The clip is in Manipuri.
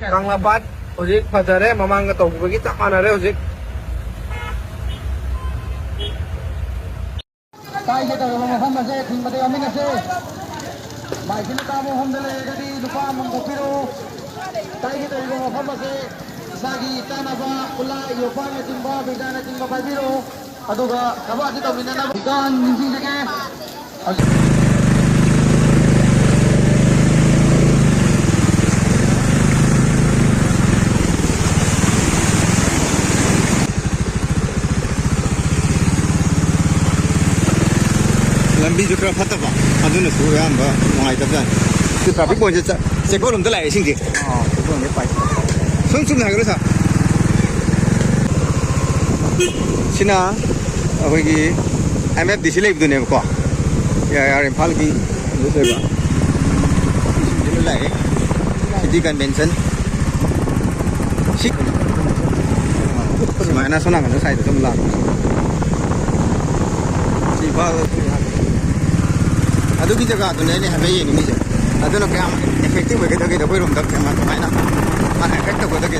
ꯀꯪꯂꯥꯄꯥꯠ ꯍꯧꯖꯤꯛ ꯐꯖꯔꯦ ꯃꯃꯥꯡꯒ ꯇꯧꯕꯒꯤ ꯆꯞ ꯃꯥꯟꯅꯔꯦ ꯍꯧꯖꯤꯛ ꯀꯥꯏꯒꯦ ꯇꯧꯔꯤꯕ ꯃꯐꯝ ꯑꯁꯦ ꯊꯤꯡꯕꯗ ꯌꯥꯎꯃꯤꯟꯅꯁꯦ ꯃꯥꯏꯛꯁꯤꯅ ꯀꯥꯕ ꯃꯐꯝꯗ ꯂꯩꯔꯒꯗꯤ ꯂꯨꯄꯥ ꯑꯃ ꯀꯣꯛꯄꯤꯔꯛꯎ ꯀꯥꯏꯒꯦ ꯇꯧꯔꯤꯕ ꯃꯐꯝ ꯑꯁꯦ ꯏꯁꯥꯒꯤ ꯆꯥꯅꯕ ꯈꯨꯠꯂꯥꯏ ꯌꯣꯠꯄꯥꯛꯅꯆꯤꯡꯕ ꯕꯤꯖꯥꯅꯆꯤꯡꯕ ꯄꯥꯏꯕꯤꯔꯛꯎ ꯑꯗꯨꯒ ꯊꯕꯛ ꯑꯁꯤ ꯇꯧꯃꯤꯟꯅꯅꯕ ꯏꯀꯥꯟ ꯅꯤꯡꯁꯤꯡꯖꯒꯦ ꯂꯝꯕꯤꯁꯨ ꯈꯔ ꯐꯠꯇꯕ ꯑꯗꯨꯅꯁꯨ ꯑꯌꯥꯝꯕ ꯅꯨꯡꯉꯥꯏꯇꯕꯖꯥꯠꯅꯤ ꯁꯤ ꯇ꯭ꯔꯥꯐꯤꯛ ꯄꯣꯏꯟꯠꯁꯦ ꯆꯦꯛꯀꯣꯜꯂꯣꯝꯗ ꯂꯥꯛꯑꯦ ꯏꯁꯤꯡꯁꯦ ꯁꯨꯝ ꯍꯥꯏꯒ꯭ꯔꯣ ꯁꯥꯔ ꯁꯤꯅ ꯑꯩꯈꯣꯏꯒꯤ MFDC ꯂꯩꯕꯗꯨꯅꯦꯕꯀꯣ AIR ꯏꯝꯐꯥꯜꯒꯤ ꯂꯩꯕ ꯏꯁꯤꯡꯁꯤꯅ ꯂꯥꯛꯑꯦ ꯁꯤꯇꯤ ꯀꯟꯚꯦꯟꯁꯟ ꯁꯨꯃꯥꯏꯅ ꯁꯣꯝ ꯅꯥꯀꯟꯗ ꯁꯥꯏꯗ ꯁꯨꯝ ꯂꯥꯛꯄ ꯁꯤ ꯏꯝꯐꯥꯜ ꯑꯗꯨꯒꯤ ꯖꯒꯥꯗꯨꯅꯦ ꯑꯩꯅ ꯍꯥꯏꯐꯦꯠ ꯌꯦꯡꯅꯤꯡꯉꯤꯁꯦ ꯑꯗꯨꯅ ꯀꯌꯥꯝ ꯑꯦꯐꯦꯛꯇꯤቭ ꯑꯣꯏꯒꯗꯒꯦ ꯑꯩꯈꯣꯏꯔꯣꯝꯗ ꯀꯃꯥꯏꯅ ꯑꯦꯐꯦꯛ ꯇꯧꯒꯗꯒꯦ